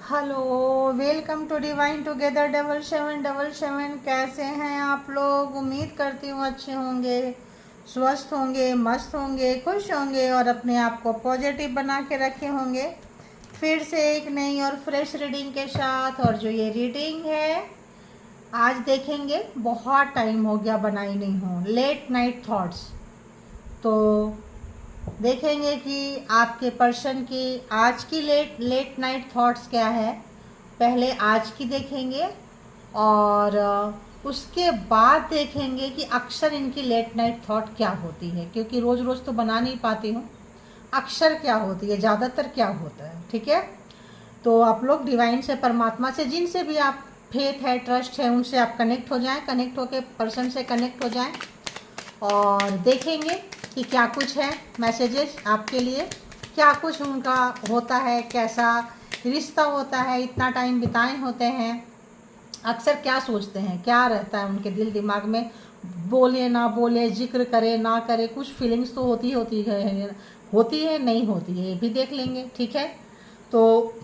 Hello, welcome to divine together 7777। कैसे हैं आप लोग? उम्मीद करती हूँ अच्छे होंगे, स्वस्थ होंगे, मस्त होंगे, खुश होंगे और अपने आप को पॉजिटिव बना के रखे होंगे। फिर से एक नई और फ्रेश रीडिंग के साथ। और जो ये रीडिंग है आज देखेंगे, बहुत टाइम हो गया बनाई नहीं हूँ, लेट नाइट थॉट्स। तो देखेंगे कि आपके पर्सन की आज की लेट नाइट थॉट्स क्या है। पहले आज की देखेंगे और उसके बाद देखेंगे कि अक्सर इनकी लेट नाइट थॉट क्या होती है, क्योंकि रोज़ रोज़ तो बना नहीं पाती हूँ। अक्सर क्या होती है, ज़्यादातर क्या होता है, ठीक है। तो आप लोग डिवाइन से, परमात्मा से, जिनसे भी आप फेथ है, ट्रस्ट है, उनसे आप कनेक्ट हो जाएं, कनेक्ट होके पर्सन से कनेक्ट हो जाएं और देखेंगे कि क्या कुछ है मैसेजेस आपके लिए, क्या कुछ उनका होता है, कैसा रिश्ता होता है, इतना टाइम बिताए होते हैं, अक्सर क्या सोचते हैं, क्या रहता है उनके दिल दिमाग में, बोले ना बोले, जिक्र करे ना करे, कुछ फीलिंग्स तो होती है नहीं होती है, ये भी देख लेंगे, ठीक है। तो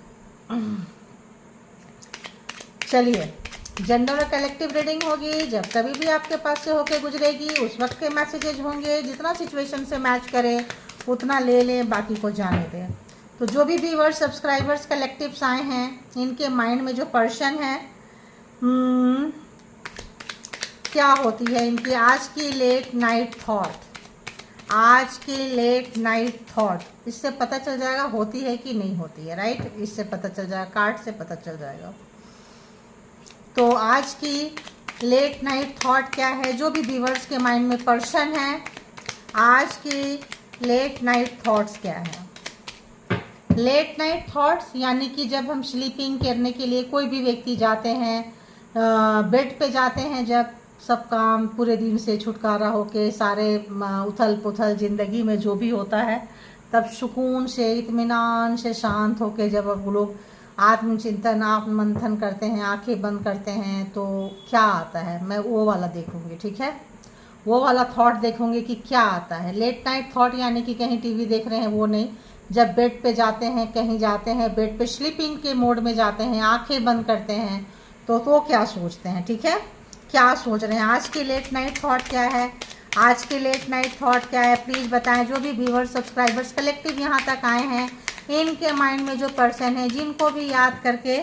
चलिए, जनरल और कलेक्टिव रीडिंग होगी, जब कभी भी आपके पास से होके गुजरेगी उस वक्त के मैसेजेज होंगे, जितना सिचुएशन से मैच करे उतना ले लें, बाकी को जाने दें। तो जो भी व्यूअर्स, सब्सक्राइबर्स, कलेक्टिव्स आए हैं, इनके माइंड में जो पर्सन है, क्या होती है इनकी आज की लेट नाइट थॉट, आज की लेट नाइट थॉट, इससे पता चल जाएगा होती है कि नहीं होती है, राइट। इससे पता चल जाएगा, कार्ड से पता चल जाएगा। तो आज की लेट नाइट थॉट क्या है, जो भी व्यूअर्स के माइंड में पर्सन है, आज की लेट नाइट थॉट्स क्या है। लेट नाइट थॉट्स यानी कि जब हम स्लीपिंग करने के लिए कोई भी व्यक्ति जाते हैं, बेड पे जाते हैं, जब सब काम पूरे दिन से छुटकारा होके, सारे उथल पुथल ज़िंदगी में जो भी होता है, तब सुकून से, इत्मीनान से, शांत होके जब अब लोग आत्मचिंतन, आत्म मंथन करते हैं, आंखें बंद करते हैं, तो क्या आता है, मैं वो वाला देखूंगी, ठीक है। वो वाला थॉट देखूंगी कि क्या आता है। लेट नाइट थॉट यानी कि कहीं टीवी देख रहे हैं वो नहीं, जब बेड पे जाते हैं, कहीं जाते हैं, बेड पे स्लीपिंग के मोड में जाते हैं, आंखें बंद करते हैं, तो क्या सोचते हैं, ठीक है, क्या सोच रहे हैं। आज की लेट नाइट थॉट क्या है, आज की लेट नाइट थॉट क्या है, प्लीज़ बताएं। जो भी व्यूअर्स, सब्सक्राइबर्स, कलेक्टिव यहाँ तक आए हैं, इनके माइंड में जो पर्सन है, जिनको भी याद करके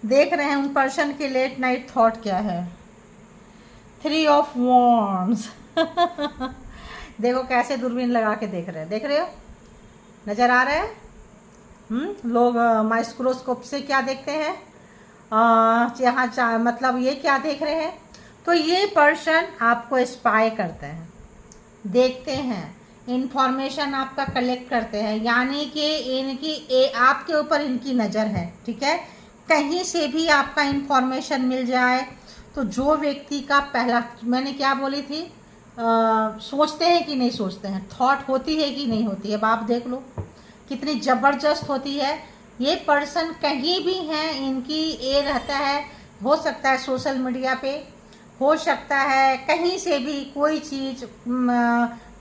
देख रहे हैं, उन पर्सन की लेट नाइट थॉट क्या है। 3 ऑफ वॉन्ड्स देखो कैसे दूरबीन लगा के देख रहे हैं, देख रहे हो, नज़र आ रहा है। लोग माइक्रोस्कोप से क्या देखते हैं, यहाँ मतलब ये क्या देख रहे हैं। तो ये पर्सन आपको स्पाई करते हैं, देखते हैं, इंफॉर्मेशन आपका कलेक्ट करते हैं, यानी कि इनकी आपके ऊपर इनकी नज़र है, ठीक है। कहीं से भी आपका इंफॉर्मेशन मिल जाए तो जो व्यक्ति का पहला, मैंने क्या बोली थी, सोचते हैं कि नहीं सोचते हैं, थॉट होती है कि नहीं होती है। अब आप देख लो कितनी ज़बरदस्त होती है। ये पर्सन कहीं भी हैं, इनकी ये रहता है, हो सकता है सोशल मीडिया पे, हो सकता है कहीं से भी कोई चीज़,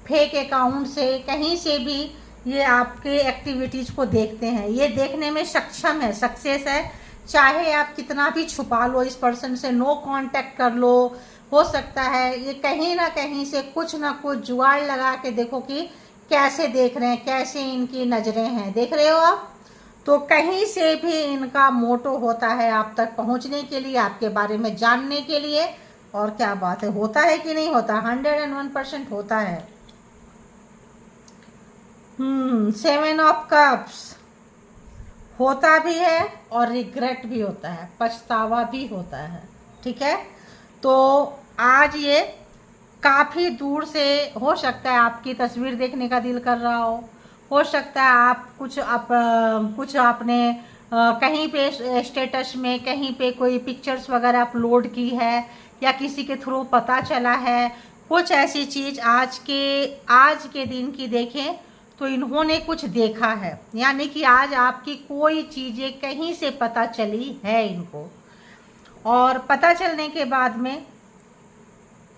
फेक अकाउंट से, कहीं से भी ये आपके एक्टिविटीज़ को देखते हैं, ये देखने में सक्षम है, सक्सेस है। चाहे आप कितना भी छुपा लो, इस पर्सन से नो कांटेक्ट कर लो, हो सकता है ये कहीं ना कहीं से कुछ ना कुछ जुगाड़ लगा के देखो कि कैसे देख रहे हैं, कैसे इनकी नज़रें हैं, देख रहे हो आप। तो कहीं से भी इनका मोटो होता है आप तक पहुंचने के लिए, आपके बारे में जानने के लिए। और क्या बात है, होता है कि नहीं होता, 101% होता है। 7 ऑफ कप्स होता भी है और रिग्रेट भी होता है, पछतावा भी होता है, ठीक है। तो आज ये काफ़ी दूर से, हो सकता है आपकी तस्वीर देखने का दिल कर रहा हो सकता है आप कुछ आपने कहीं पे स्टेटस में, कहीं पे कोई पिक्चर्स वगैरह अपलोड की है, या किसी के थ्रू पता चला है, कुछ ऐसी चीज़ आज के दिन की देखें तो इन्होंने कुछ देखा है, यानी कि आज आपकी कोई चीज़ें कहीं से पता चली है इनको, और पता चलने के बाद में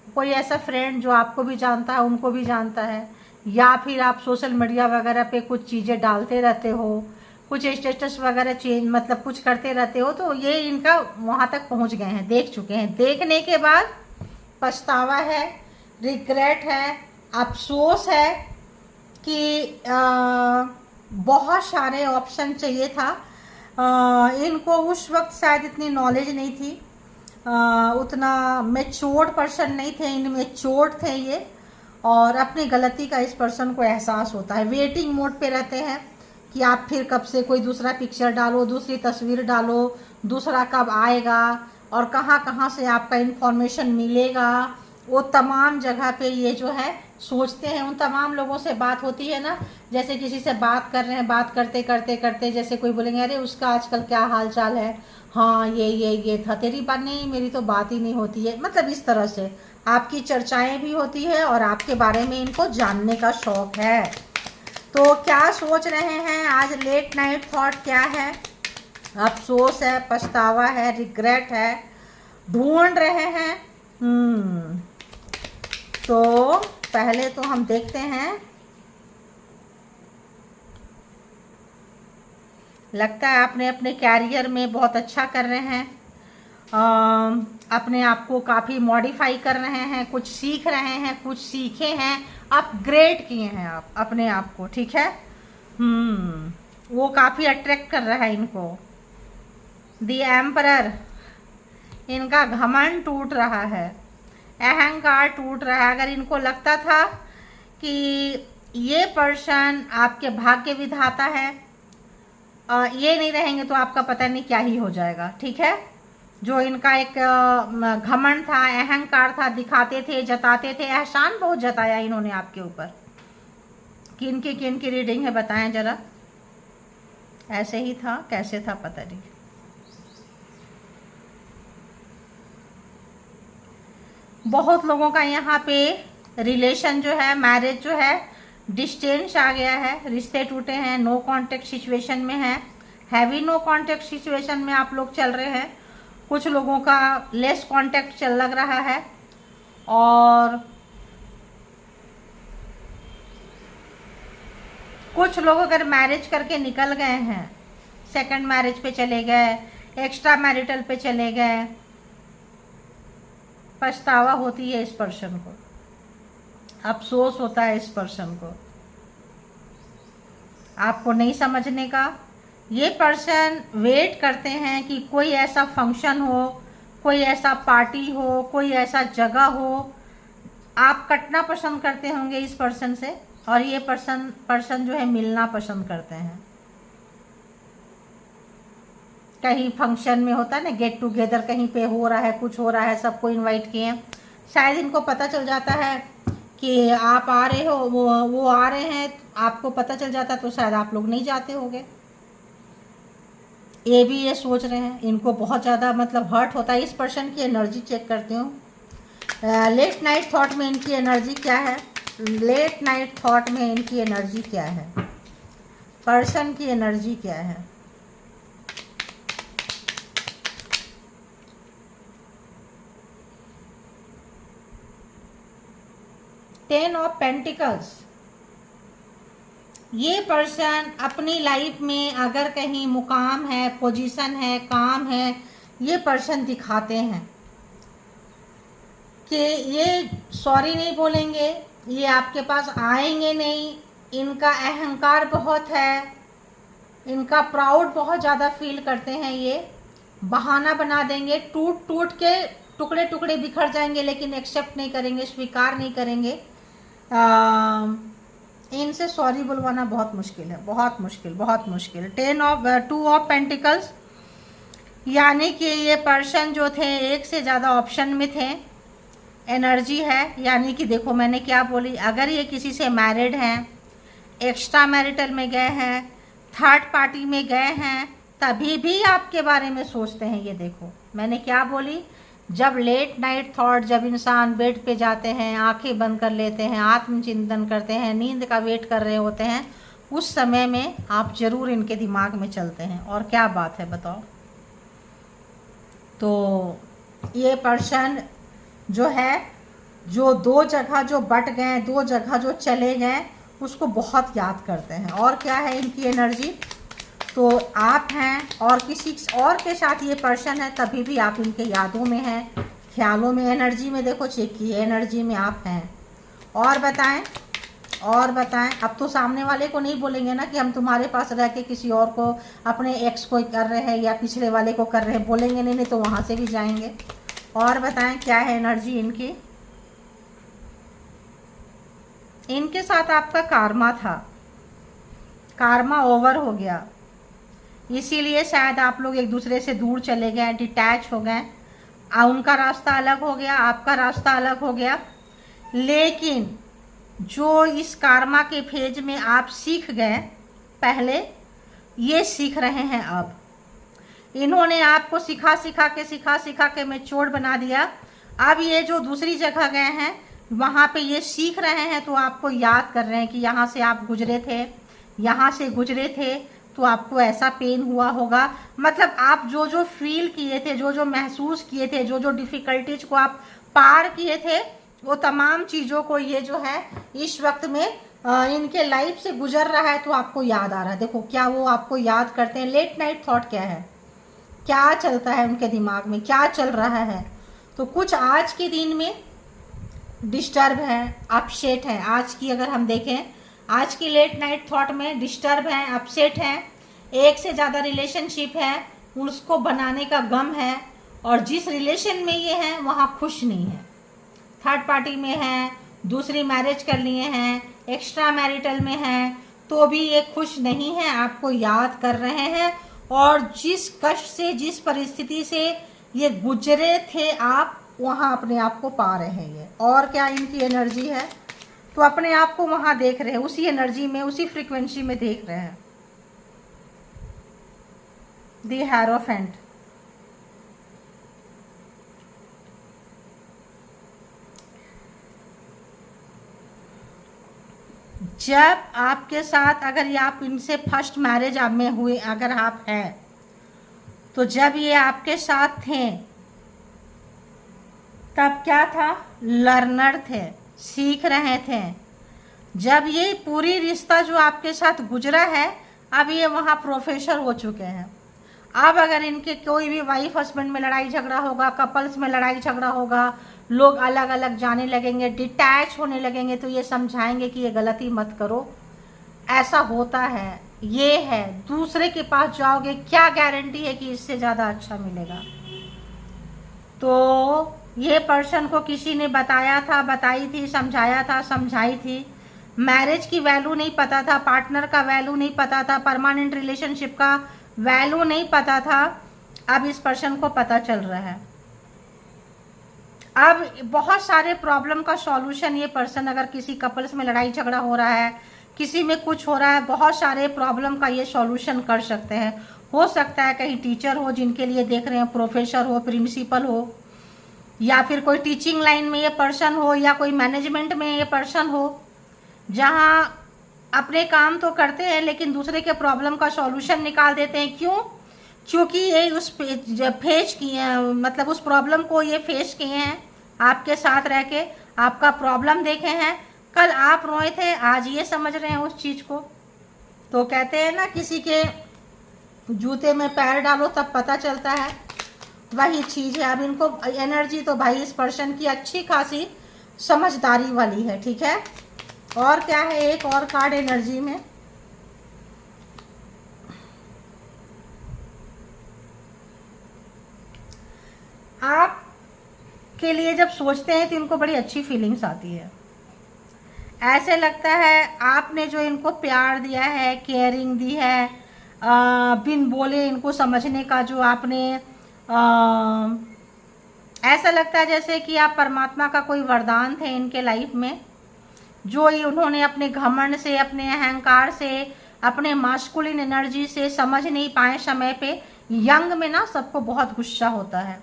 कोई ऐसा फ्रेंड जो आपको भी जानता है, उनको भी जानता है, या फिर आप सोशल मीडिया वगैरह पे कुछ चीज़ें डालते रहते हो, कुछ स्टेटस वगैरह चेंज मतलब कुछ करते रहते हो, तो ये इनका वहाँ तक पहुँच गए हैं, देख चुके हैं। देखने के बाद पछतावा है, रिग्रेट है, अफसोस है कि बहुत सारे ऑप्शन चाहिए था। इनको उस वक्त शायद इतनी नॉलेज नहीं थी, उतना मैच्योर्ड पर्सन नहीं थे, इनमेच्योर्ड थे ये, और अपनी गलती का इस पर्सन को एहसास होता है। वेटिंग मोड पे रहते हैं कि आप फिर कब से कोई दूसरा पिक्चर डालो, दूसरी तस्वीर डालो, दूसरा कब आएगा और कहाँ कहाँ से आपका इन्फॉर्मेशन मिलेगा, वो तमाम जगह पे ये जो है सोचते हैं। उन तमाम लोगों से बात होती है ना, जैसे किसी से बात कर रहे हैं, बात करते करते करते जैसे कोई बोलेंगे अरे उसका आजकल क्या हाल चाल है, हाँ ये था, तेरी बात नहीं, मेरी तो बात ही नहीं होती है। मतलब इस तरह से आपकी चर्चाएं भी होती है और आपके बारे में इनको जानने का शौक है। तो क्या सोच रहे हैं आज? लेट नाइट थॉट क्या है? अफसोस है, पछतावा है, रिग्रेट है, ढूंढ रहे हैं। तो पहले तो हम देखते हैं, लगता है आपने अपने कैरियर में बहुत अच्छा कर रहे हैं, अपने आप को काफ़ी मॉडिफाई कर रहे हैं, कुछ सीख रहे हैं, कुछ सीखे हैं, अपग्रेड किए हैं आप अपने आप को, ठीक है। वो काफ़ी अट्रैक्ट कर रहा है इनको। द एम्परर, इनका घमंड टूट रहा है, अहंकार टूट रहा है। अगर इनको लगता था कि ये पर्सन आपके भाग्य विधाता है, ये नहीं रहेंगे तो आपका पता नहीं क्या ही हो जाएगा, ठीक है। जो इनका एक घमंड था, अहंकार था, दिखाते थे, जताते थे, एहसान बहुत जताया इन्होंने आपके ऊपर। किन की रीडिंग है बताएं जरा। ऐसे ही था, कैसे था पता नहीं। बहुत लोगों का यहाँ पे रिलेशन जो है, मैरिज जो है, डिस्टेंस आ गया है, रिश्ते टूटे हैं, नो कांटेक्ट सिचुएशन में है, हैवी नो कांटेक्ट सिचुएशन में आप लोग चल रहे हैं। कुछ लोगों का लेस कांटेक्ट चल लग रहा है, और कुछ लोग अगर मैरिज करके निकल गए हैं, सेकंड मैरिज पे चले गए, एक्स्ट्रा मैरिटल पे चले गए, पछतावा होती है इस पर्सन को, अफसोस होता है इस पर्सन को। आपको नहीं समझने का, ये पर्सन वेट करते हैं कि कोई ऐसा फंक्शन हो, कोई ऐसा पार्टी हो, कोई ऐसा जगह हो। आप कटना पसंद करते होंगे इस पर्सन से, और ये पर्सन जो है मिलना पसंद करते हैं। कहीं फंक्शन में होता है ना, गेट टुगेदर कहीं पे हो रहा है, कुछ हो रहा है, सबको इनवाइट किए हैं, शायद इनको पता चल जाता है कि आप आ रहे हो, वो आ रहे हैं, आपको पता चल जाता तो शायद आप लोग नहीं जाते होंगे। ये भी ये सोच रहे हैं, इनको बहुत ज़्यादा मतलब हर्ट होता है। इस पर्सन की एनर्जी चेक करती हूँ, लेट नाइट थॉट में इनकी एनर्जी क्या है। लेट नाइट थॉट में इनकी एनर्जी क्या है, पर्सन की एनर्जी क्या है। टेन ऑफ पेंटिकल्स, ये पर्सन अपनी लाइफ में अगर कहीं मुकाम है, पोजीशन है, काम है, ये पर्सन दिखाते हैं कि ये सॉरी नहीं बोलेंगे, ये आपके पास आएंगे नहीं, इनका अहंकार बहुत है, इनका प्राउड बहुत ज़्यादा फील करते हैं, ये बहाना बना देंगे, टूट टूट के टुकड़े टुकड़े बिखर जाएंगे, लेकिन एक्सेप्ट नहीं करेंगे, स्वीकार नहीं करेंगे। इनसे सॉरी बुलवाना बहुत मुश्किल है, बहुत मुश्किल, बहुत मुश्किल। टू ऑफ पेंटिकल्स, यानी कि ये पर्सन जो थे एक से ज़्यादा ऑप्शन में थे, एनर्जी है। यानी कि देखो मैंने क्या बोली, अगर ये किसी से मैरिड हैं, एक्स्ट्रा मैरिटल में गए हैं, थर्ड पार्टी में गए हैं, तभी भी आपके बारे में सोचते हैं। ये देखो मैंने क्या बोली, जब लेट नाइट थॉट, जब इंसान बेड पे जाते हैं, आंखें बंद कर लेते हैं, आत्मचिंतन करते हैं, नींद का वेट कर रहे होते हैं, उस समय में आप जरूर इनके दिमाग में चलते हैं। और क्या बात है बताओ। तो ये पर्सन जो है, जो दो जगह जो बट गए, दो जगह जो चले गए, उसको बहुत याद करते हैं। और क्या है इनकी एनर्जी, तो आप हैं और किसी और के साथ ये पर्सन है, तभी भी आप इनके यादों में हैं, ख्यालों में, एनर्जी में। देखो चेक किए, एनर्जी में आप हैं। और बताएं, और बताएं। अब तो सामने वाले को नहीं बोलेंगे ना कि हम तुम्हारे पास रह के किसी और को, अपने एक्स को कर रहे हैं या पिछले वाले को कर रहे हैं, बोलेंगे नहीं, नहीं तो वहाँ से भी जाएंगे। और बताएं क्या है एनर्जी इनकी। इनके साथ आपका कार्मा था, कार्मा ओवर हो गया, इसीलिए शायद आप लोग एक दूसरे से दूर चले गए, डिटैच हो गए। उनका रास्ता अलग हो गया, आपका रास्ता अलग हो गया। लेकिन जो इस कार्मा के फेज में आप सीख गए पहले, ये सीख रहे हैं अब। इन्होंने आपको सिखा सिखा के मैच्योर बना दिया। अब ये जो दूसरी जगह गए हैं वहाँ पे ये सीख रहे हैं, तो आपको याद कर रहे हैं कि यहाँ से आप गुजरे थे, यहाँ से गुजरे थे तो आपको ऐसा पेन हुआ होगा। मतलब आप जो जो फील किए थे, जो जो महसूस किए थे, जो जो डिफ़िकल्टीज को आप पार किए थे, वो तमाम चीज़ों को ये जो है इस वक्त में इनके लाइफ से गुजर रहा है, तो आपको याद आ रहा है। देखो क्या वो आपको याद करते हैं। लेट नाइट थॉट क्या है, क्या चलता है उनके दिमाग में, क्या चल रहा है। तो कुछ आज के दिन में डिस्टर्ब है, अपसेट है। आज की अगर हम देखें, आज की लेट नाइट थॉट में डिस्टर्ब है, अपसेट है, एक से ज़्यादा रिलेशनशिप है, उसको बनाने का गम है, और जिस रिलेशन में ये हैं वहाँ खुश नहीं है, थर्ड पार्टी में है, दूसरी मैरिज कर लिए हैं, एक्स्ट्रा मैरिटल में हैं, तो भी ये खुश नहीं है, आपको याद कर रहे हैं। और जिस कष्ट से, जिस परिस्थिति से ये गुजरे थे आप, वहाँ अपने आप को पा रहे हैं ये। और क्या इनकी एनर्जी है, तो अपने आप को वहाँ देख रहे हैं, उसी एनर्जी में, उसी फ्रीक्वेंसी में देख रहे हैं। द हेरोफेंट, जब आपके साथ, अगर ये आप इनसे फर्स्ट मैरिज आप में हुए, अगर आप हैं, तो जब ये आपके साथ थे तब क्या था, लर्नर थे, सीख रहे थे। जब ये पूरी रिश्ता जो आपके साथ गुजरा है, अब ये वहाँ प्रोफेसर हो चुके हैं। अब अगर इनके कोई भी वाइफ हस्बैंड में लड़ाई झगड़ा होगा, कपल्स में लड़ाई झगड़ा होगा, लोग अलग अलग जाने लगेंगे, डिटैच होने लगेंगे, तो ये समझाएंगे कि ये गलती मत करो, ऐसा होता है, ये है। दूसरे के पास जाओगे, क्या गारंटी है कि इससे ज़्यादा अच्छा मिलेगा। तो ये पर्सन को किसी ने बताया था, बताई थी, समझाया था, समझाई थी। मैरिज की वैल्यू नहीं पता था, पार्टनर का वैल्यू नहीं पता था, परमानेंट रिलेशनशिप का वैल्यू नहीं पता था। अब इस पर्सन को पता चल रहा है। अब बहुत सारे प्रॉब्लम का सॉल्यूशन ये पर्सन, अगर किसी कपल्स में लड़ाई झगड़ा हो रहा है, किसी में कुछ हो रहा है, बहुत सारे प्रॉब्लम का ये सॉल्यूशन कर सकते हैं। हो सकता है कहीं टीचर हो जिनके लिए देख रहे हैं, प्रोफेसर हो, प्रिंसिपल हो, या फिर कोई टीचिंग लाइन में ये पर्सन हो, या कोई मैनेजमेंट में ये पर्सन हो, जहां अपने काम तो करते हैं लेकिन दूसरे के प्रॉब्लम का सॉल्यूशन निकाल देते हैं। क्यों? क्योंकि ये उस फेस किए हैं, मतलब उस प्रॉब्लम को ये फेस किए हैं, आपके साथ रह के आपका प्रॉब्लम देखे हैं। कल आप रोए थे, आज ये समझ रहे हैं उस चीज़ को। तो कहते हैं ना, किसी के जूते में पैर डालो तब पता चलता है, वही चीज़ है। अब इनको एनर्जी तो भाई इस पर्सन की अच्छी खासी समझदारी वाली है, ठीक है। और क्या है, एक और कार्ड एनर्जी में, आप के लिए जब सोचते हैं तो इनको बड़ी अच्छी फीलिंग्स आती है। ऐसे लगता है आपने जो इनको प्यार दिया है, केयरिंग दी है, बिन बोले इनको समझने का जो आपने, ऐसा लगता है जैसे कि आप परमात्मा का कोई वरदान थे इनके लाइफ में, जो ये उन्होंने अपने घमंड से, अपने अहंकार से, अपने मास्कुलिन एनर्जी से समझ नहीं पाए समय पे। यंग में ना सबको बहुत गुस्सा होता है।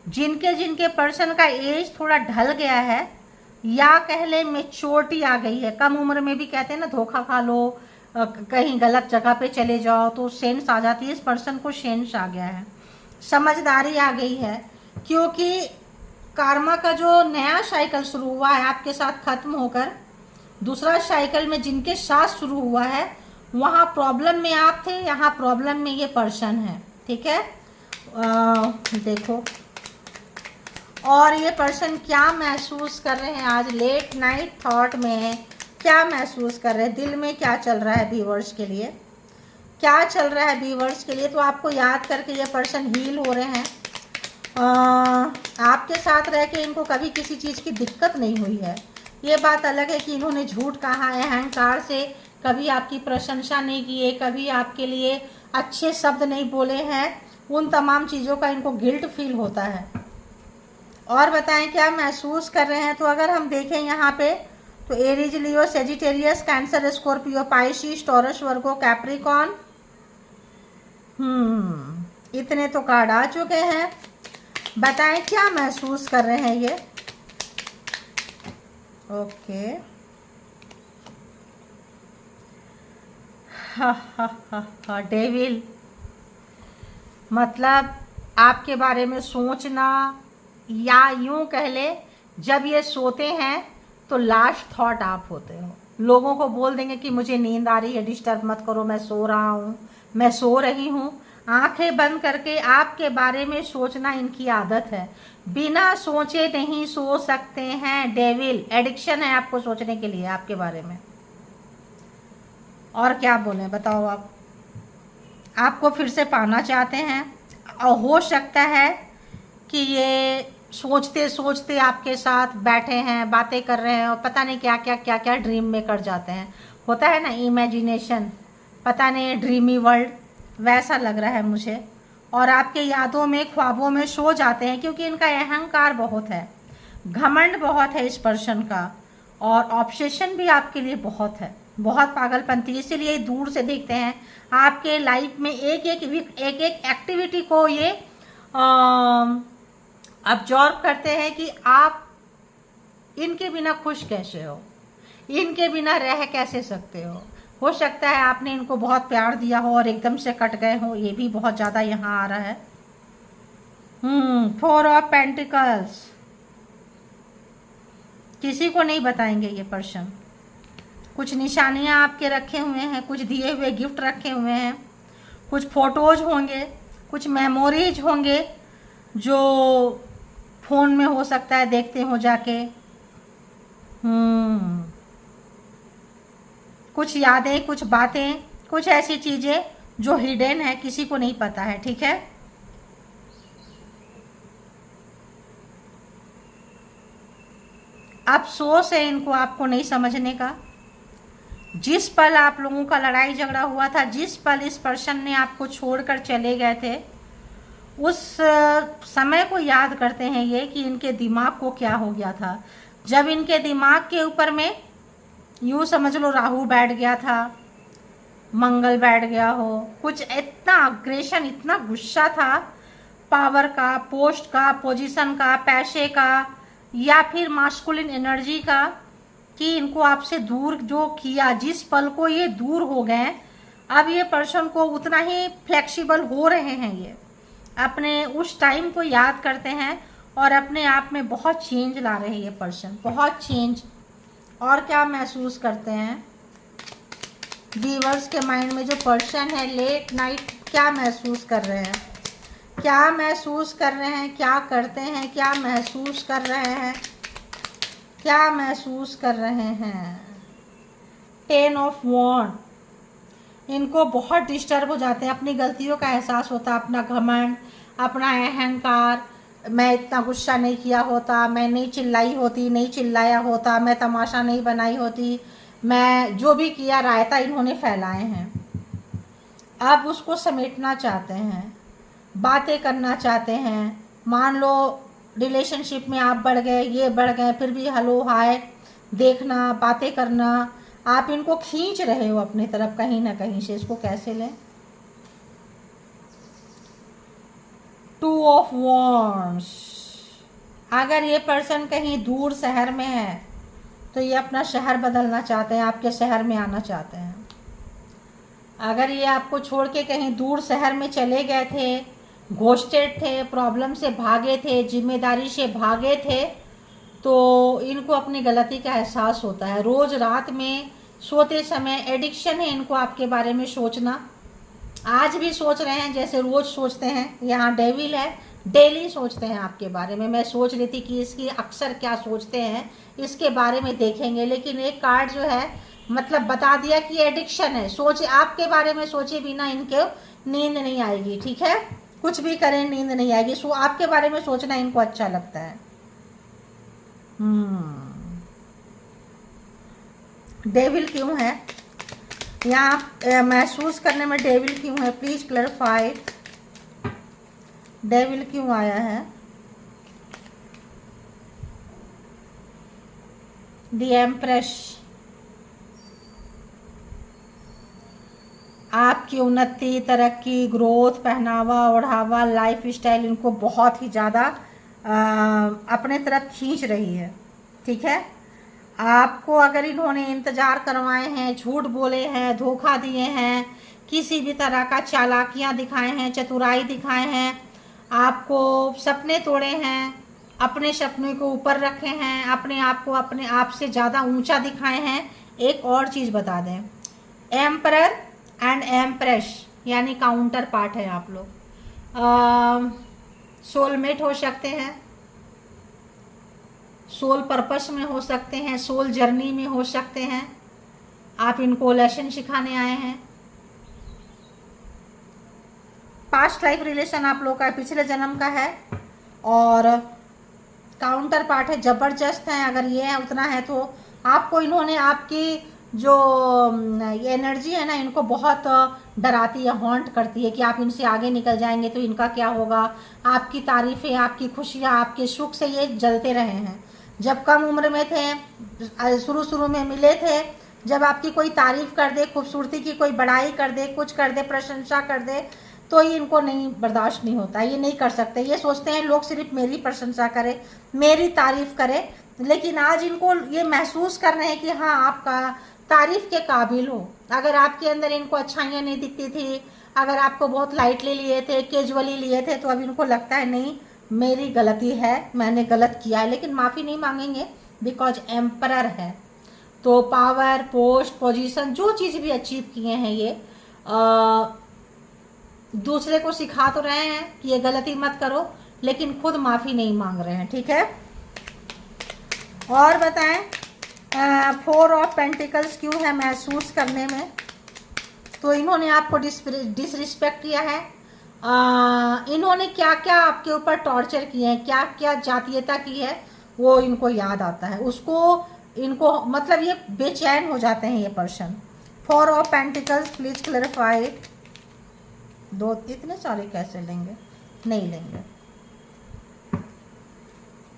जिनके जिनके पर्सन का एज थोड़ा ढल गया है, या कह ले मेच्योरिटी आ गई है, कम उम्र में भी कहते हैं ना धोखा खा लो, कहीं गलत जगह पे चले जाओ तो सेंस आ जाती है। इस पर्सन को सेंस आ गया है, समझदारी आ गई है, क्योंकि कार्मा का जो नया साइकिल शुरू हुआ है आपके साथ खत्म होकर दूसरा साइकिल में जिनके साथ शुरू हुआ है, वहाँ प्रॉब्लम में आप थे, यहाँ प्रॉब्लम में ये पर्सन है, ठीक है। देखो, और ये पर्सन क्या महसूस कर रहे हैं आज लेट नाइट थॉट में, क्या महसूस कर रहे हैं, दिल में क्या चल रहा है व्यूअर्स के लिए, क्या चल रहा है व्यूअर्स के लिए। तो आपको याद करके ये पर्सन हील हो रहे हैं। आपके साथ रह के इनको कभी किसी चीज़ की दिक्कत नहीं हुई है। ये बात अलग है कि इन्होंने झूठ कहा है, अहंकार से कभी आपकी प्रशंसा नहीं की है, कभी आपके लिए अच्छे शब्द नहीं बोले हैं, उन तमाम चीज़ों का इनको गिल्ट फील होता है। और बताएं क्या महसूस कर रहे हैं। तो अगर हम देखें यहाँ पे तो एरीज, लियो, सेजिटेरियस, कैंसर, स्कॉर्पियो, पाइशिस, टॉरस, वर्गो, कैप्रिकॉन, इतने तो कार्ड आ चुके हैं। बताएं क्या महसूस कर रहे हैं ये। ओके, हा डेविल, मतलब आपके बारे में सोचना, या यूं कह ले जब ये सोते हैं तो लास्ट थॉट आप होते हो। लोगों को बोल देंगे कि मुझे नींद आ रही है, डिस्टर्ब मत करो, मैं सो रहा हूँ, मैं सो रही हूँ। आंखें बंद करके आपके बारे में सोचना इनकी आदत है। बिना सोचे नहीं सो सकते हैं। डेविल, एडिक्शन है आपको सोचने के लिए आपके बारे में। और क्या बोलें बताओ आप। आपको फिर से पाना चाहते हैं। और हो सकता है कि ये सोचते सोचते आपके साथ बैठे हैं, बातें कर रहे हैं और पता नहीं क्या क्या ड्रीम में कर जाते हैं। होता है ना इमेजिनेशन, पता नहीं ड्रीमी वर्ल्ड, वैसा लग रहा है मुझे। और आपके यादों में, ख्वाबों में सो जाते हैं, क्योंकि इनका अहंकार बहुत है, घमंड बहुत है इस पर्सन का, और ऑब्सेशन भी आपके लिए बहुत है, बहुत पागलपंती। इसीलिए दूर से देखते हैं आपके लाइफ में एक एक एक्टिविटी को ये ऑब्जर्व करते हैं कि आप इनके बिना खुश कैसे हो, इनके बिना रह कैसे सकते हो सकता है आपने इनको बहुत प्यार दिया हो और एकदम से कट गए हो, ये भी बहुत ज़्यादा यहाँ आ रहा है। 4 ऑफ पेंटिकल्स, किसी को नहीं बताएंगे ये पर्सन। कुछ निशानियाँ आपके रखे हुए हैं, कुछ दिए हुए गिफ्ट रखे हुए हैं, कुछ फोटोज होंगे, कुछ मेमोरीज होंगे जो फ़ोन में हो सकता है देखते हो जाके। कुछ यादें, कुछ बातें, कुछ ऐसी चीज़ें जो हिडन है, किसी को नहीं पता है, ठीक है। अफसोस है इनको आपको नहीं समझने का। जिस पल आप लोगों का लड़ाई झगड़ा हुआ था, जिस पल इस पर्सन ने आपको छोड़कर चले गए थे, उस समय को याद करते हैं ये कि इनके दिमाग को क्या हो गया था। जब इनके दिमाग के ऊपर में यूँ समझ लो राहु बैठ गया था, मंगल बैठ गया हो, कुछ इतना अग्रेशन, इतना गुस्सा था पावर का, पोस्ट का, पोजीशन का, पैसे का, या फिर मास्कुलिन एनर्जी का, कि इनको आपसे दूर जो किया, जिस पल को ये दूर हो गए, अब ये पर्सन को उतना ही फ्लेक्सिबल हो रहे हैं। ये अपने उस टाइम को याद करते हैं और अपने आप में बहुत चेंज ला रहे हैं ये पर्सन, बहुत चेंज। और क्या महसूस करते हैं व्यूअर्स के माइंड में जो पर्सन है लेट नाइट, क्या महसूस कर रहे हैं, क्या महसूस कर रहे हैं, क्या करते हैं, क्या महसूस कर रहे हैं, क्या महसूस कर रहे हैं। 10 ऑफ वॉन्ड, इनको बहुत डिस्टर्ब हो जाते हैं, अपनी गलतियों का एहसास होता है, अपना घमंड, अपना अहंकार। मैं इतना गुस्सा नहीं किया होता, मैं नहीं चिल्लाई होती, नहीं चिल्लाया होता, मैं तमाशा नहीं बनाई होती, मैं जो भी किया रायता इन्होंने फैलाए हैं। अब उसको समेटना चाहते हैं, बातें करना चाहते हैं। मान लो रिलेशनशिप में आप बढ़ गए, ये बढ़ गए, फिर भी हेलो हाय देखना, बातें करना, आप इनको खींच रहे हो अपनी तरफ कहीं ना कहीं से। इसको कैसे लें। 2 ऑफ वॉन्ड्स, अगर ये पर्सन कहीं दूर शहर में है तो ये अपना शहर बदलना चाहते हैं, आपके शहर में आना चाहते हैं। अगर ये आपको छोड़ के कहीं दूर शहर में चले गए थे, घोस्टेड थे, प्रॉब्लम से भागे थे, जिम्मेदारी से भागे थे, तो इनको अपनी गलती का एहसास होता है। रोज़ रात में सोते समय एडिक्शन है इनको आपके बारे में सोचना। आज भी सोच रहे हैं, जैसे रोज सोचते हैं। यहाँ डेविल है, डेली सोचते हैं आपके बारे में। मैं सोच रही थी कि इसकी अक्सर क्या सोचते हैं इसके बारे में देखेंगे, लेकिन एक कार्ड जो है मतलब बता दिया कि एडिक्शन है। सोच आपके बारे में सोचे बिना इनके नींद नहीं आएगी, ठीक है। कुछ भी करें नींद नहीं आएगी। सो आपके बारे में सोचना इनको अच्छा लगता है। डेविल क्यों है यहाँ, महसूस करने में डेविल क्यों है? प्लीज क्लैरिफाई, डेविल क्यों आया है? द एम्प्रेस, आपकी उन्नति, तरक्की, ग्रोथ, पहनावा ओढ़ावा, लाइफ स्टाइल इनको बहुत ही ज़्यादा अपने तरफ खींच रही है, ठीक है। आपको अगर इन्होंने इंतज़ार करवाए हैं, झूठ बोले हैं, धोखा दिए हैं, किसी भी तरह का चालाकियां दिखाए हैं, चतुराई दिखाए हैं, आपको सपने तोड़े हैं, अपने सपने को ऊपर रखे हैं, अपने आप को अपने आप से ज़्यादा ऊंचा दिखाए हैं। एक और चीज़ बता दें, एम्परर एंड एम्प्रेस यानी काउंटर पार्ट है आप लोग। सोलमेट हो सकते हैं, सोल पर्पस में हो सकते हैं, सोल जर्नी में हो सकते हैं। आप इनको लेसन सिखाने आए हैं। पास्ट लाइफ रिलेशन आप लोग का पिछले जन्म का है, और काउंटर पार्ट है, जबरदस्त है। अगर ये है उतना है तो आपको इन्होंने आपकी जो एनर्जी है ना इनको बहुत डराती है, हॉन्ट करती है कि आप इनसे आगे निकल जाएंगे तो इनका क्या होगा। आपकी तारीफें, आपकी खुशियाँ, आपके सुख से ये जलते रहे हैं। जब कम उम्र में थे, शुरू में मिले थे, जब आपकी कोई तारीफ कर दे, खूबसूरती की कोई बड़ाई कर दे, कुछ कर दे, प्रशंसा कर दे, तो ये इनको नहीं, बर्दाश्त नहीं होता, ये नहीं कर सकते। ये सोचते हैं लोग सिर्फ मेरी प्रशंसा करें, मेरी तारीफ करें। लेकिन आज इनको ये महसूस कर रहे हैं कि हाँ आपका तारीफ के काबिल हो। अगर आपके अंदर इनको अच्छाइयाँ नहीं दिखती थी, अगर आपको बहुत लाइटली लिए थे, कैजुअली लिए थे, तो अब इनको लगता है नहीं मेरी गलती है, मैंने गलत किया है। लेकिन माफ़ी नहीं मांगेंगे, बिकॉज एम्परर है। तो पावर, पोस्ट, पोजीशन, जो चीज़ भी अचीव किए हैं ये दूसरे को सिखा तो रहे हैं कि ये गलती मत करो, लेकिन खुद माफ़ी नहीं मांग रहे हैं, ठीक है। और बताएं, 4 ऑफ पेंटिकल्स क्यों है महसूस करने में? तो इन्होंने आपको डिसरिस्पेक्ट किया है। इन्होंने क्या क्या आपके ऊपर टॉर्चर किए हैं, क्या क्या जातीयता की है, वो इनको याद आता है। उसको इनको मतलब ये बेचैन हो जाते हैं ये person. 4 of pentacles please clarify. दो इतने सारे कैसे लेंगे, नहीं लेंगे।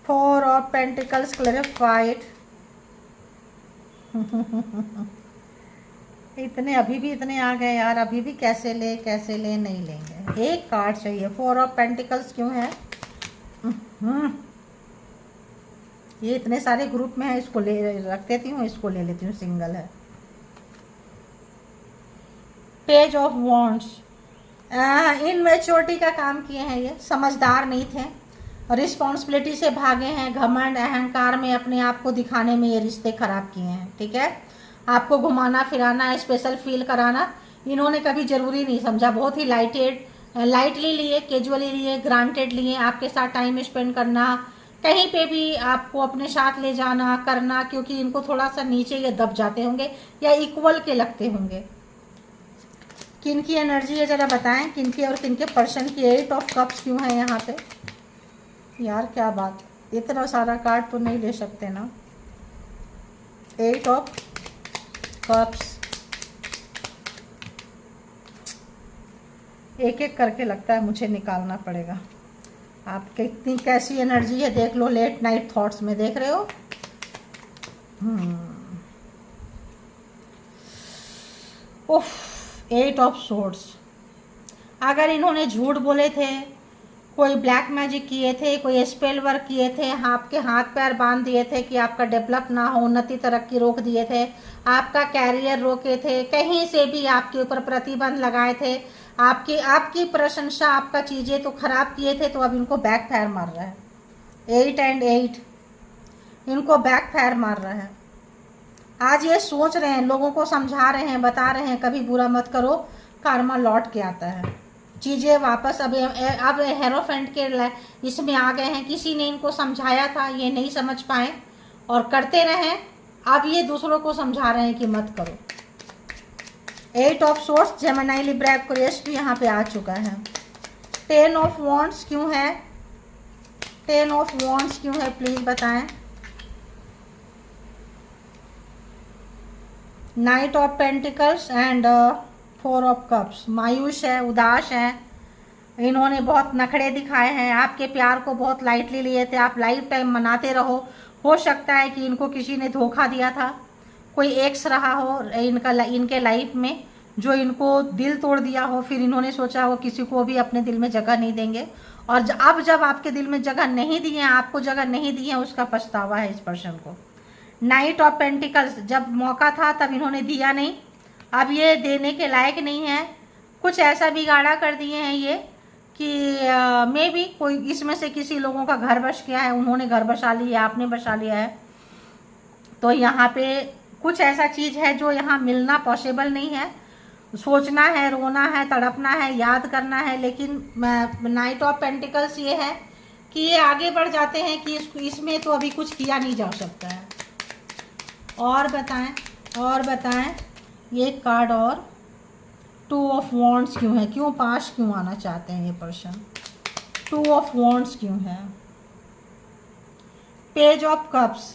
4 ऑफ पेंटिकल्स क्लैरिफाइड। इतने अभी भी इतने आ गए यार, अभी भी कैसे ले, नहीं लेंगे। एक कार्ड चाहिए। 4 ऑफ पेंटिकल्स क्यों है? ये इतने सारे ग्रुप में है, इसको ले रख देती हूँ, इसको ले लेती हूँ, सिंगल है। पेज ऑफ वॉन्ड्स, इनमेच्योरिटी का काम किए हैं ये, समझदार नहीं थे, रिस्पॉन्सिबिलिटी से भागे हैं, घमंड अहंकार में अपने आप को दिखाने में ये रिश्ते खराब किए हैं, ठीक है। आपको घुमाना फिराना, स्पेशल फील कराना इन्होंने कभी ज़रूरी नहीं समझा। बहुत ही लाइटली लिए, कैजुअली लिए, ग्रांटेड लिए। आपके साथ टाइम स्पेंड करना, कहीं पे भी आपको अपने साथ ले जाना करना, क्योंकि इनको थोड़ा सा नीचे ये दब जाते होंगे या इक्वल के लगते होंगे। किनकी एनर्जी है ज़रा बताएं, किनकी और किनके पर्सन की। 8 ऑफ कप्स क्यों है यहाँ पे? यार क्या बात, इतना सारा कार्ड तो नहीं ले सकते ना। 8 ऑफ कप्स, एक एक करके लगता है मुझे निकालना पड़ेगा। आप कितनी कैसी एनर्जी है देख लो। लेट नाइट थॉट्स में देख रहे हो। उफ, 8 ऑफ सोर्ड्स। अगर इन्होंने झूठ बोले थे, कोई ब्लैक मैजिक किए थे, कोई स्पेल वर्क किए थे, आपके हाथ पैर बांध दिए थे कि आपका डेवलप ना हो, उन्नति तरक्की रोक दिए थे, आपका कैरियर रोके थे, कहीं से भी आपके ऊपर प्रतिबंध लगाए थे, आपकी प्रशंसा, आपका चीज़ें तो खराब किए थे, तो अब इनको बैक फायर मार रहा है। 8 एंड 8 इनको बैक फायर मार रहा है। आज ये सोच रहे हैं, लोगों को समझा रहे हैं, बता रहे हैं कभी बुरा मत करो, कर्मा लौट के आता है, चीज़ें वापस। अब हेरोफेंट के इसमें आ गए हैं, किसी ने इनको समझाया था, ये नहीं समझ पाए और करते रहे, अब ये दूसरों को समझा रहे हैं कि मत करो। 8 of source, Gemini, Libra, Aquarius भी यहाँ पे आ चुका है। 10 ऑफ वॉन्ड्स क्यों है? 10 ऑफ वॉन्ड्स क्यों है, प्लीज बताएं। Night of pentacles and 4 of cups, मायूस है, उदास है, इन्होंने बहुत नखड़े दिखाए हैं, आपके प्यार को बहुत लाइटली लिए थे, आप लाइफ टाइम मनाते रहो। हो सकता है कि इनको किसी ने धोखा दिया था, कोई एक्स रहा हो इनके लाइफ में जो इनको दिल तोड़ दिया हो, फिर इन्होंने सोचा हो किसी को भी अपने दिल में जगह नहीं देंगे, और अब जब आपके दिल में जगह नहीं दी है, आपको जगह नहीं दी है, उसका पछतावा है इस पर्सन को। नाइट ऑफ पेंटिकल्स, जब मौका था तब इन्होंने दिया नहीं, अब ये देने के लायक नहीं है, कुछ ऐसा बिगाड़ा कर दिए हैं ये कि मे बी कोई इसमें से किसी लोगों का घर बस गया है, उन्होंने घर बसा लिया, आपने बसा लिया है, तो यहाँ पे कुछ ऐसा चीज़ है जो यहाँ मिलना पॉसिबल नहीं है। सोचना है, रोना है, तड़पना है, याद करना है, लेकिन नाइट ऑफ पेंटिकल्स ये है कि ये आगे बढ़ जाते हैं कि इसमें तो अभी कुछ किया नहीं जा सकता है। और बताएं ये कार्ड, और 2 ऑफ वॉन्ड्स क्यों है, क्यों पास क्यों आना चाहते हैं ये पर्सन, 2 ऑफ वॉन्ड्स क्यों है। पेज ऑफ कप्स,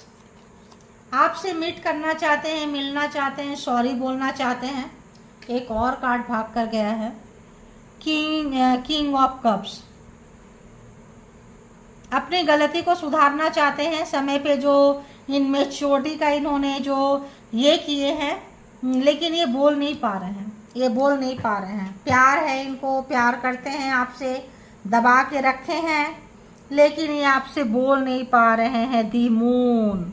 आपसे मीट करना चाहते हैं, मिलना चाहते हैं, सॉरी बोलना चाहते हैं। एक और कार्ड भाग कर गया है, किंग ऑफ कप्स, अपनी गलती को सुधारना चाहते हैं, समय पे जो इनमेच्योरिटी का इन्होंने जो ये किए हैं, लेकिन ये बोल नहीं पा रहे हैं, प्यार है इनको, प्यार करते हैं आपसे, दबा के रखे हैं, लेकिन ये आपसे बोल नहीं पा रहे हैं। दी मून,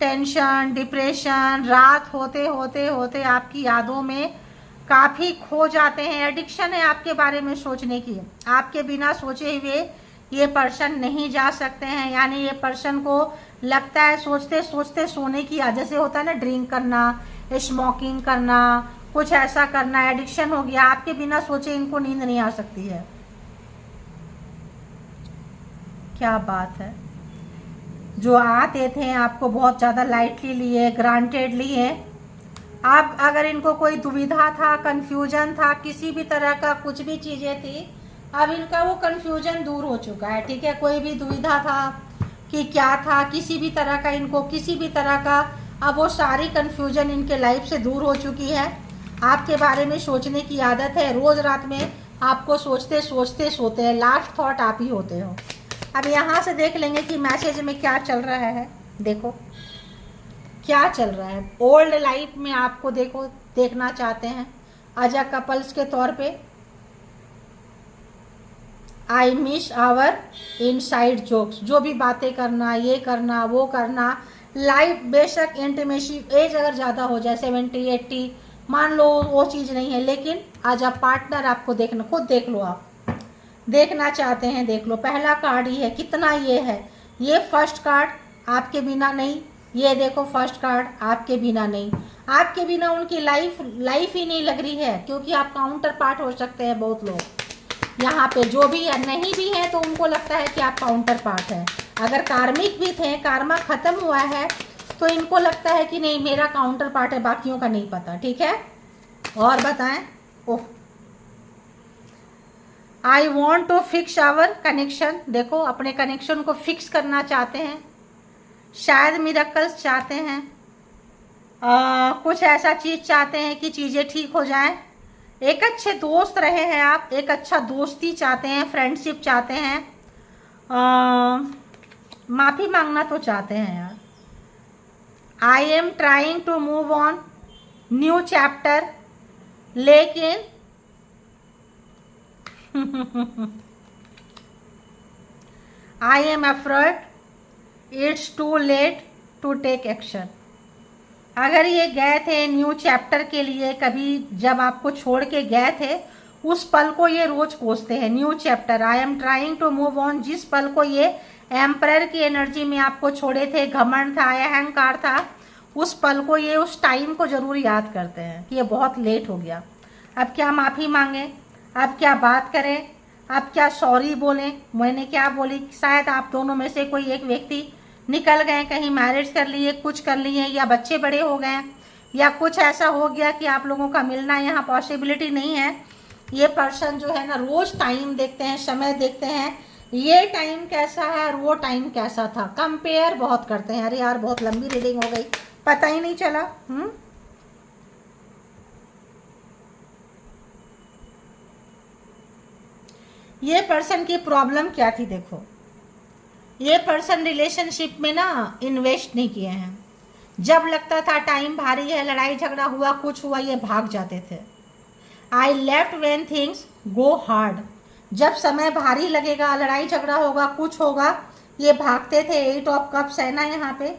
टेंशन, डिप्रेशन, रात होते होते आपकी यादों में काफ़ी खो जाते हैं, एडिक्शन है आपके बारे में सोचने की, आपके बिना सोचे हुए ये पर्सन नहीं जा सकते हैं, यानी ये पर्सन को लगता है सोचते सोचते सोने की, जैसे होता है ना ड्रिंक करना, स्मोकिंग करना, कुछ ऐसा करना, एडिक्शन हो गया, आपके बिना सोचे इनको नींद नहीं आ सकती है। क्या बात है, जो आते थे आपको बहुत ज़्यादा लाइटली लिए, ग्रांटेड लिए, अब अगर इनको कोई दुविधा था, कंफ्यूजन था, किसी भी तरह का कुछ भी चीज़ें थी, अब इनका वो कंफ्यूजन दूर हो चुका है, ठीक है। कोई भी दुविधा था कि क्या था, किसी भी तरह का इनको किसी भी तरह का, अब वो सारी कंफ्यूजन इनके लाइफ से दूर हो चुकी है। आपके बारे में सोचने की आदत है, रोज़ रात में आपको सोचते सोचते सोते हैं, लास्ट थॉट आप ही होते हो। अब यहाँ से देख लेंगे कि मैसेज में क्या चल रहा है, देखो क्या चल रहा है। ओल्ड लाइफ में आपको देखना चाहते हैं एज अ कपल्स के तौर पे। I miss our inside jokes, जो भी बातें करना, ये करना, वो करना, लाइफ बेशक इंटीमेसी, एज अगर ज़्यादा हो जाए 70 80, मान लो वो चीज़ नहीं है, लेकिन एज अ पार्टनर आपको देखना, खुद देख लो, आप देखना चाहते हैं, देख लो। पहला कार्ड ही है, कितना ये है, ये फर्स्ट कार्ड आपके बिना नहीं, ये देखो फर्स्ट कार्ड आपके बिना नहीं, आपके बिना उनकी लाइफ ही नहीं लग रही है, क्योंकि आप काउंटर पार्ट हो सकते हैं। बहुत लोग यहाँ पे जो भी है, नहीं भी है तो उनको लगता है कि आप काउंटर पार्ट है। अगर कार्मिक भी थे, कार्मा खत्म हुआ है, तो इनको लगता है कि नहीं मेरा काउंटर पार्ट है, बाकियों का नहीं पता, ठीक है। और बताएं, oh I want to fix our connection, देखो अपने कनेक्शन को फिक्स करना चाहते हैं, शायद मिरेकल्स चाहते हैं, कुछ ऐसा चीज़ चाहते हैं कि चीज़ें ठीक हो जाएं। एक अच्छे दोस्त रहे हैं आप, एक अच्छा दोस्ती चाहते हैं, फ्रेंडशिप चाहते हैं, माफ़ी मांगना तो चाहते हैं यार। I am trying to move on, new chapter, लेकिन I am afraid it's too late to take action. अगर ये गए थे न्यू चैप्टर के लिए, कभी जब आपको छोड़ के गए थे, उस पल को ये रोज कोसते हैं, new chapter, I am trying to move on. जिस पल को ये एम्परर की एनर्जी में आपको छोड़े थे, घमंड था, अहंकार था, उस पल को, ये उस टाइम को ज़रूर याद करते हैं कि ये बहुत लेट हो गया। अब क्या माफ़ी मांगें, अब क्या बात करें, अब क्या सॉरी बोलें, मैंने क्या बोली। शायद आप दोनों में से कोई एक व्यक्ति निकल गए, कहीं मैरिज कर लिए, कुछ कर लिए, या बच्चे बड़े हो गए, या कुछ ऐसा हो गया कि आप लोगों का मिलना यहाँ पॉसिबिलिटी नहीं है। ये पर्सन जो है ना, रोज़ टाइम देखते हैं, समय देखते हैं, ये टाइम कैसा है और वो टाइम कैसा था, कंपेयर बहुत करते हैं। अरे यार बहुत लंबी रीडिंग हो गई, पता ही नहीं चला। ये पर्सन की प्रॉब्लम क्या थी देखो, ये पर्सन रिलेशनशिप में ना इन्वेस्ट नहीं किए हैं। जब लगता था टाइम भारी है, लड़ाई झगड़ा हुआ, कुछ हुआ, ये भाग जाते थे। I left when things go hard, जब समय भारी लगेगा, लड़ाई झगड़ा होगा, कुछ होगा, ये भागते थे। 8 ऑफ कप्स है ना यहाँ पे।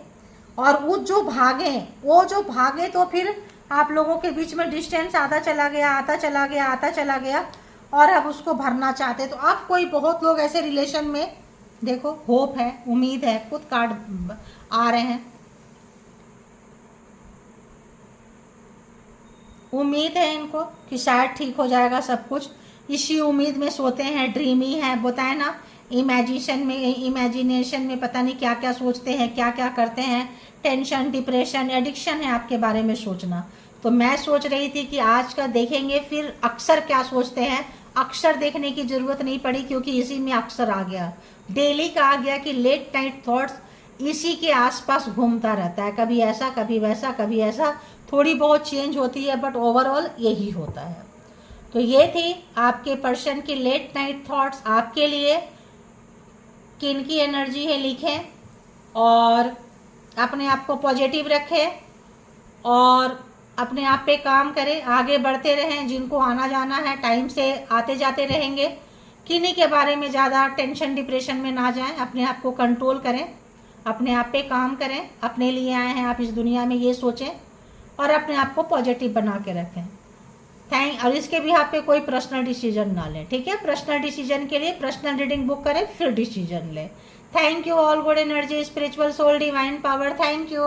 और वो जो भागे तो फिर आप लोगों के बीच में डिस्टेंस आता चला गया, आता चला गया, आता चला गया, और अब उसको भरना चाहते। तो अब कोई बहुत लोग ऐसे रिलेशन में देखो, होप है, उम्मीद है, खुद कार्ड आ रहे हैं, उम्मीद है इनको कि शायद ठीक हो जाएगा सब कुछ। इसी उम्मीद में सोते हैं, ड्रीमी है, बताए ना, इमेजिनेशन में पता नहीं क्या क्या सोचते हैं, क्या क्या करते हैं। टेंशन, डिप्रेशन, एडिक्शन है आपके बारे में सोचना। तो मैं सोच रही थी कि आज का देखेंगे, फिर अक्सर क्या सोचते हैं। अक्सर देखने की ज़रूरत नहीं पड़ी क्योंकि इसी में अक्सर आ गया। डेली का आ गया कि लेट नाइट थॉट्स इसी के आसपास घूमता रहता है, कभी ऐसा, कभी वैसा, कभी ऐसा, थोड़ी बहुत चेंज होती है, बट ओवरऑल यही होता है। तो ये थी आपके पर्सन की लेट नाइट थॉट्स आपके लिए। किन की एनर्जी है लिखें, और अपने आप को पॉजिटिव रखें, और अपने आप पे काम करें, आगे बढ़ते रहें। जिनको आना जाना है टाइम से आते जाते रहेंगे। किन्हीं के बारे में ज़्यादा टेंशन डिप्रेशन में ना जाएं, अपने आप को कंट्रोल करें, अपने आप पे काम करें। अपने लिए आए हैं आप इस दुनिया में, ये सोचें, और अपने आप को पॉजिटिव बना के रखें। और इसके भी आप पे कोई पर्सनल डिसीजन ना लें, ठीक है। पर्सनल डिसीजन के लिए पर्सनल रीडिंग बुक करें, फिर डिसीजन लें। Thank you all, good energy, spiritual soul, divine power, thank you.